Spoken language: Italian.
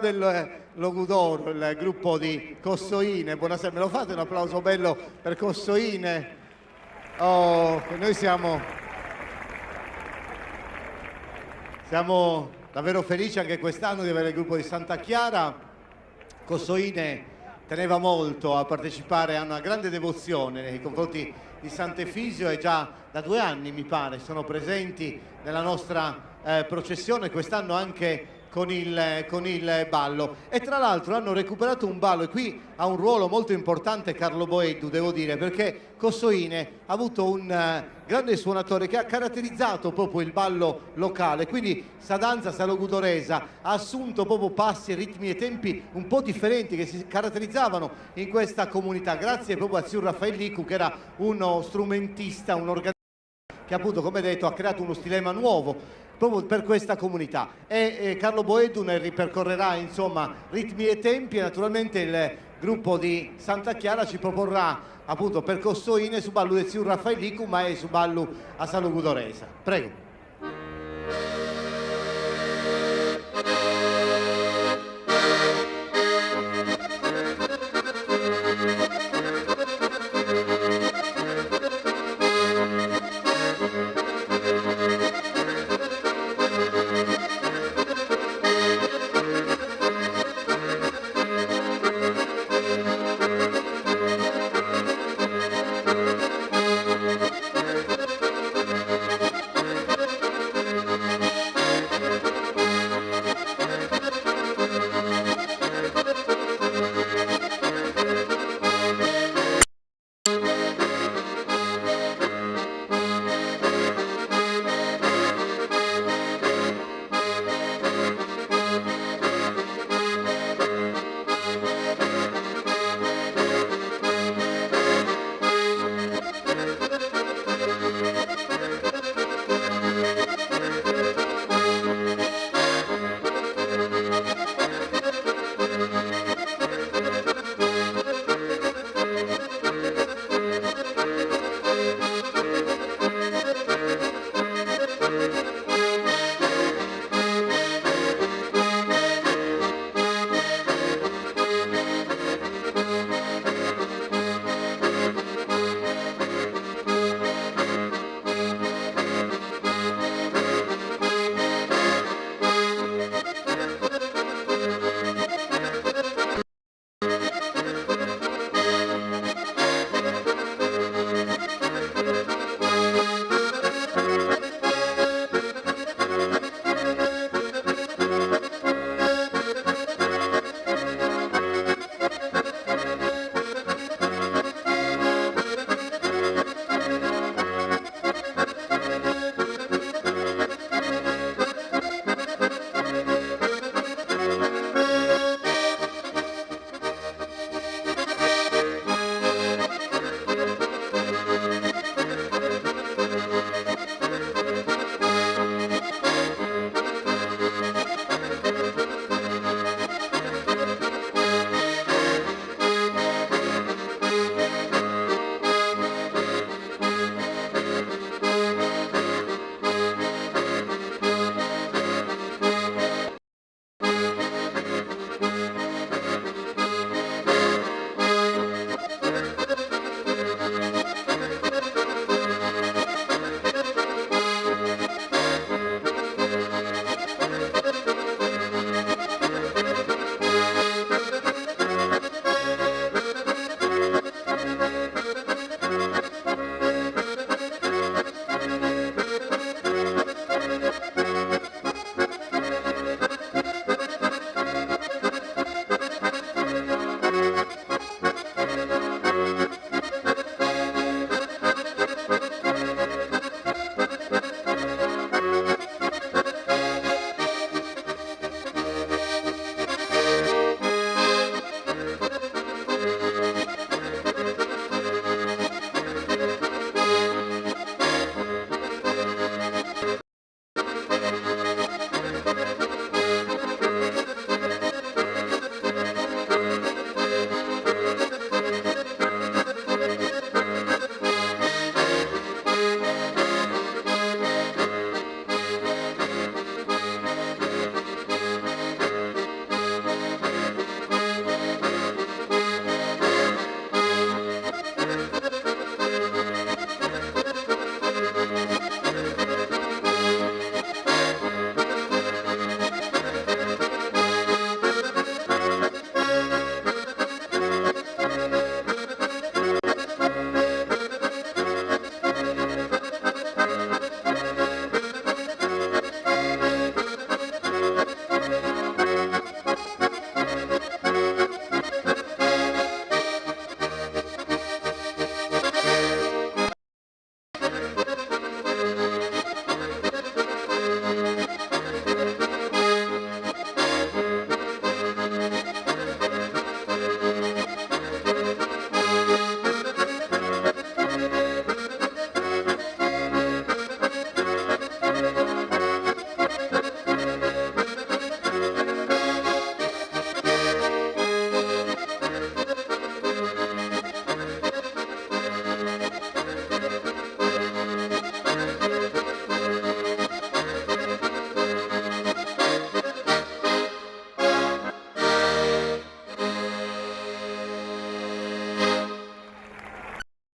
del Logudoro, il gruppo di Cossoine. Buonasera, me lo fate un applauso bello per Cossoine? Oh, noi siamo davvero felici anche quest'anno di avere il gruppo di Santa Chiara. Cossoine teneva molto a partecipare, ha una grande devozione nei confronti di Sant'Efisio e già da 2 anni mi pare sono presenti nella nostra processione, quest'anno anche con il ballo, e tra l'altro hanno recuperato un ballo, e qui ha un ruolo molto importante Carlo Boeddu, devo dire, perché Cossoine ha avuto un grande suonatore che ha caratterizzato proprio il ballo locale, quindi sta danza, sta logudoresa, ha assunto proprio passi, ritmi e tempi un po' differenti che si caratterizzavano in questa comunità, grazie proprio a zio Raffaele Licu, che era uno strumentista, un organista che appunto, come detto, ha creato uno stilema nuovo proprio per questa comunità, e Carlo Boeddu ne ripercorrerà insomma ritmi e tempi, e naturalmente il gruppo di Santa Chiara ci proporrà appunto per Cossoine su ballo del zio Raffaele Licu, ma è su ballo a San Logudoresa. Prego.